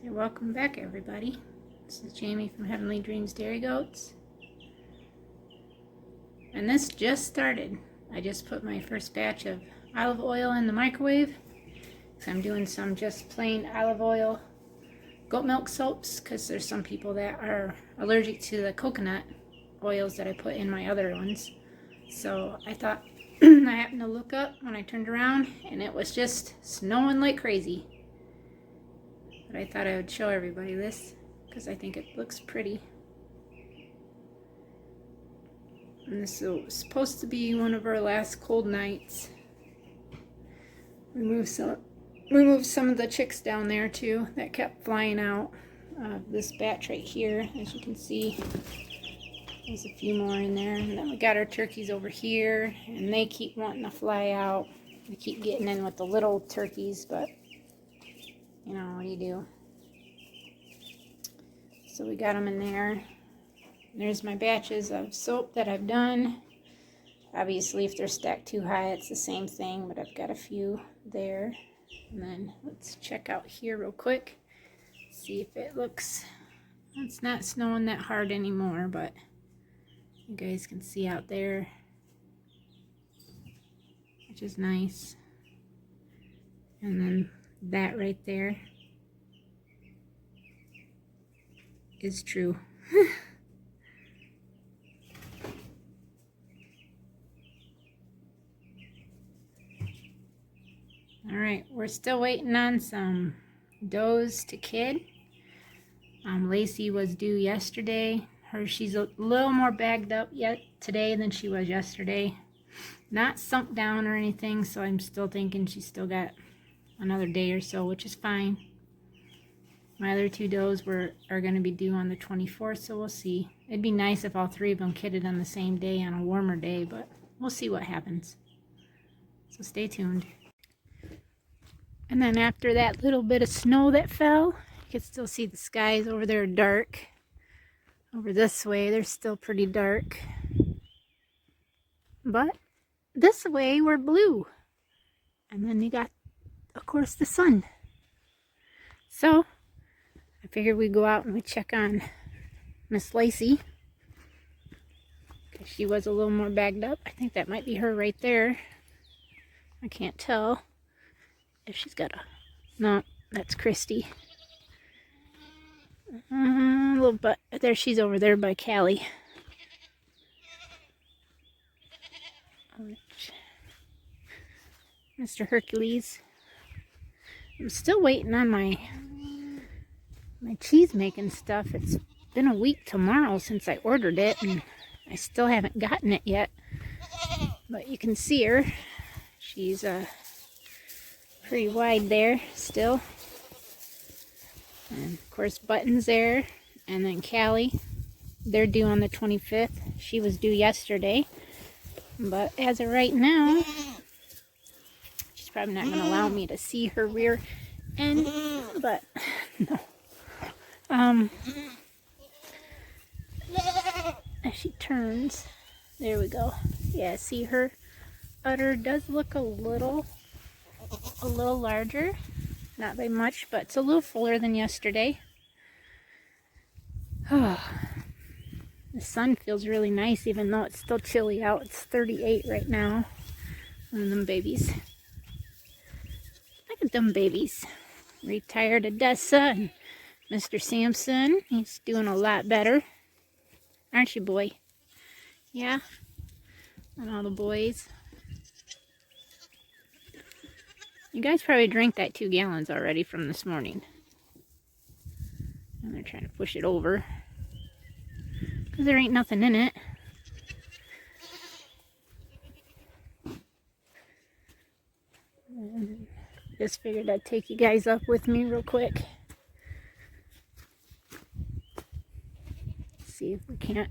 Okay, welcome back everybody. This is Jamie from Heavenly Dreams Dairy Goats. And this just started. I just put my first batch of olive oil in the microwave. So I'm doing some just plain olive oil goat milk soaps because there's some people that are allergic to the coconut oils that I put in my other ones. So I thought, I happened to look up when I turned around and it was just snowing like crazy. But I thought I would show everybody this because I think it looks pretty. And this is supposed to be one of our last cold nights. We moved some of the chicks down there too that kept flying out. This batch right here, as you can see, there's a few more in there. And then we got our turkeys over here, and they keep wanting to fly out. We keep getting in with the little turkeys, but you know, what do you do? So we got them in there. There's my batches of soap that I've done. Obviously, if they're stacked too high, it's the same thing, but I've got a few there. And then let's check out here real quick. See if it looks, it's not snowing that hard anymore, but you guys can see out there, which is nice. And then that right there is true. Alright, we're still waiting on some does to kid. Lacey was due yesterday. She's a little more bagged up yet today than she was yesterday. Not sunk down or anything, so I'm still thinking she's still got another day or so, which is fine. My other two does are going to be due on the 24th, so we'll see. It'd be nice if all three of them kidded on the same day on a warmer day, but we'll see what happens. So stay tuned. And then after that little bit of snow that fell, you can still see the skies over there dark. Over this way, they're still pretty dark. But this way, we're blue. And then you got, of course, the sun. So I figured we'd go out and we'd check on Miss Lacey, because she was a little more bagged up. I think that might be her right there. I can't tell if she's got a... No, that's Christy. A little bit. There, she's over there by Callie. Mr. Hercules. I'm still waiting on my cheese making stuff. It's been a week tomorrow since I ordered it, and I still haven't gotten it yet. But you can see her. She's pretty wide there still. And of course, Button's there. And then Callie. They're due on the 25th. She was due yesterday. But as of right now, she's probably not going to allow me to see her rear end. But no. As she turns, there we go. Yeah, see, her udder does look a little larger. Not by much, but it's a little fuller than yesterday. Oh, the sun feels really nice, even though it's still chilly out. It's 38 right now. And them babies. Look at them babies. Retired Odessa and Mr. Sampson. He's doing a lot better. Aren't you, boy? Yeah? And all the boys. You guys probably drank that 2 gallons already from this morning. And they're trying to push it over, because there ain't nothing in it. And just figured I'd take you guys up with me real quick. See if we can't.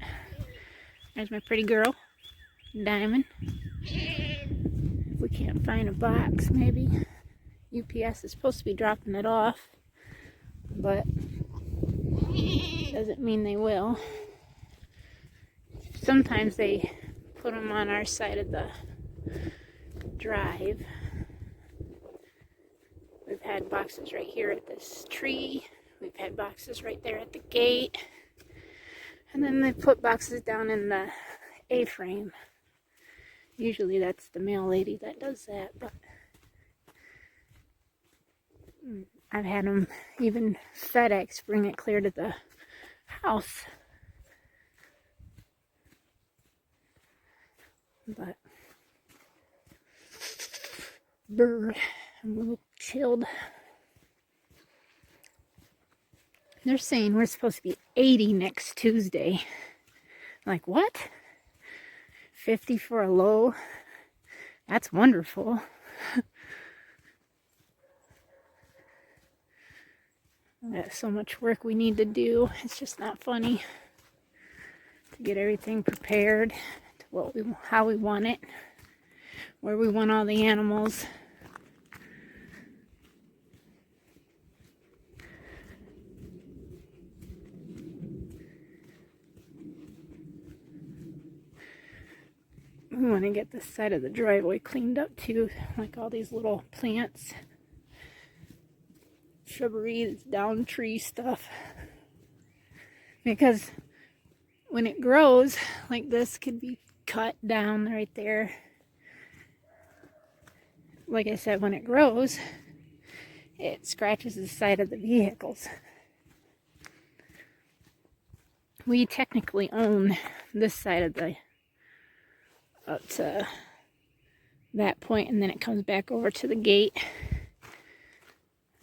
There's my pretty girl, Diamond. If we can't find a box, maybe. UPS is supposed to be dropping it off, but doesn't mean they will. Sometimes they put them on our side of the drive. We've had boxes right here at this tree We've had boxes right there at the gate. And then they put boxes down in the A-frame. Usually that's the mail lady that does that, but I've had them even FedEx bring it clear to the house. But I'm a little chilled. They're saying we're supposed to be 80 next Tuesday. Like, what? 50 for a low? That's wonderful. That's so much work we need to do. It's just not funny to get everything prepared to how we want it, where we want all the animals. We want to get this side of the driveway cleaned up too, like all these little plants, shrubbery, down tree stuff. Because when it grows, like this could be cut down right there. Like I said, when it grows, it scratches the side of the vehicles. We technically own this side of the up to that point, and then it comes back over to the gate.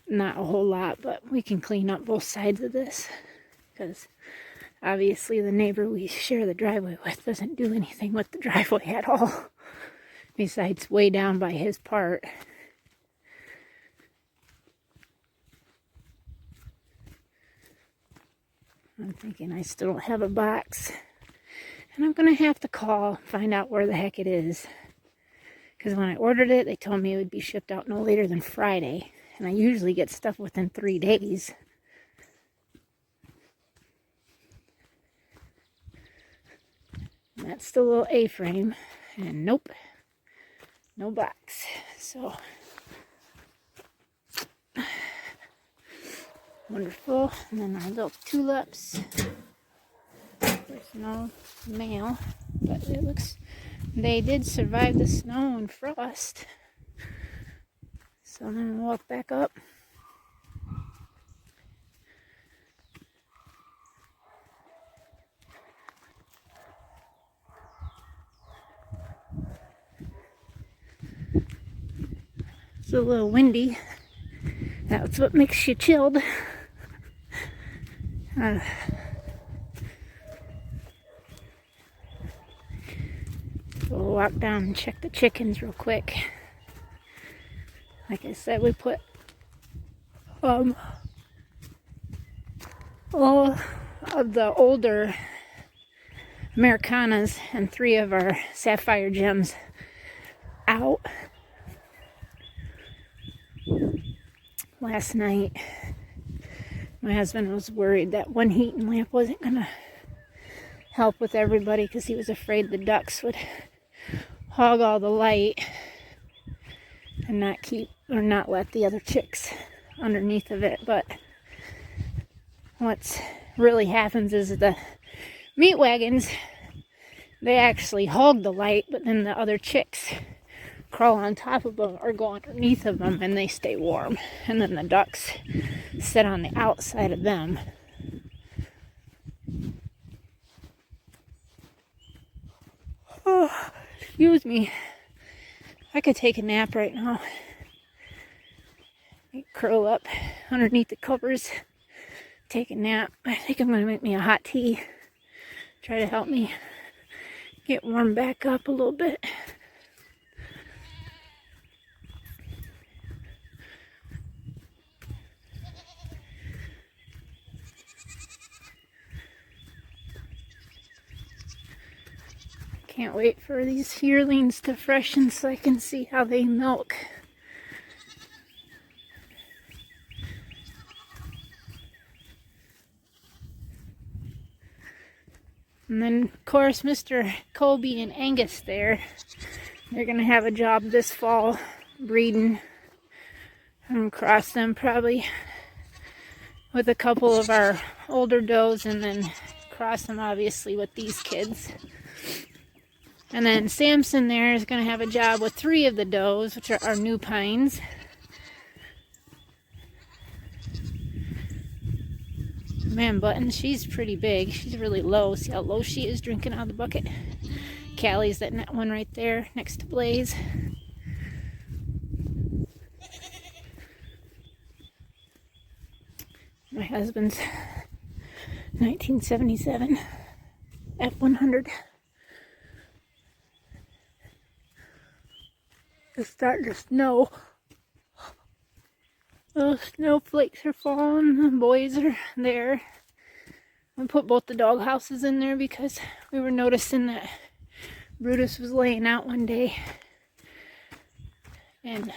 Not a whole lot, but we can clean up both sides of this, because obviously the neighbor we share the driveway with doesn't do anything with the driveway at all, besides way down by his part. I'm thinking I still don't have a box. And I'm going to have to call, find out where the heck it is. Because when I ordered it, they told me it would be shipped out no later than Friday. And I usually get stuff within 3 days. And that's the little A-frame. And nope, no box. So, wonderful. And then our little tulips. There's no mail, but it looks, they did survive the snow and frost. So then we'll walk back up. It's a little windy. That's what makes you chilled. We'll walk down and check the chickens real quick. Like I said, we put all of the older Americanas and 3 of our Sapphire Gems out last night. My husband was worried that one heating lamp wasn't going to help with everybody because he was afraid the ducks would hog all the light and not let the other chicks underneath of it. But what's really happens is the meat wagons, they actually hog the light, but then the other chicks crawl on top of them or go underneath of them and they stay warm. And then the ducks sit on the outside of them. Oh, excuse me. I could take a nap right now. Curl up underneath the covers, take a nap. I think I'm going to make me a hot tea. Try to help me get warmed back up a little bit. Can't wait for these yearlings to freshen so I can see how they milk. And then, of course, Mr. Colby and Angus they're going to have a job this fall breeding. I'm going to cross them probably with a couple of our older does, and then cross them obviously with these kids. And then Samson there is going to have a job with 3 of the does, which are our new pines. Man, Button, she's pretty big. She's really low. See how low she is drinking out of the bucket? Callie's that one right there next to Blaze. My husband's 1977 F100. It's starting to snow. Oh, snowflakes are falling. The boys are there. I put both the dog houses in there because we were noticing that Brutus was laying out one day and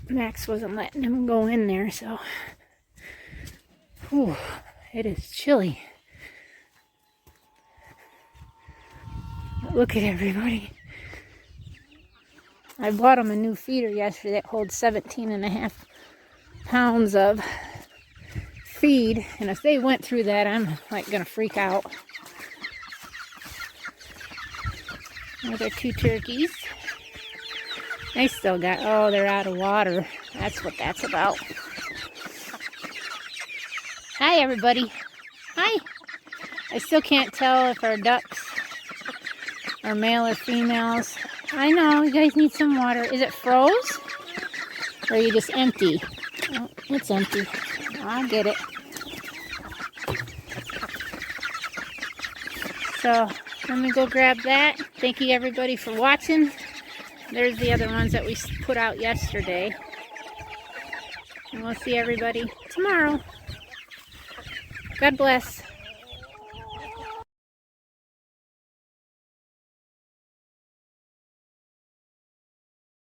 Max wasn't letting him go in there, so whew, it is chilly. But look at everybody. I bought him a new feeder yesterday that holds 17.5 pounds of feed, and if they went through that, I'm like gonna freak out. There's our 2 turkeys. They still got, oh, they're out of water. That's what that's about. Hi, everybody. Hi. I still can't tell if our ducks are male or females. I know, you guys need some water. Is it froze? Or are you just empty? Oh, it's empty. I'll get it. So, let me go grab that. Thank you, everybody, for watching. There's the other ones that we put out yesterday. And we'll see everybody tomorrow. God bless.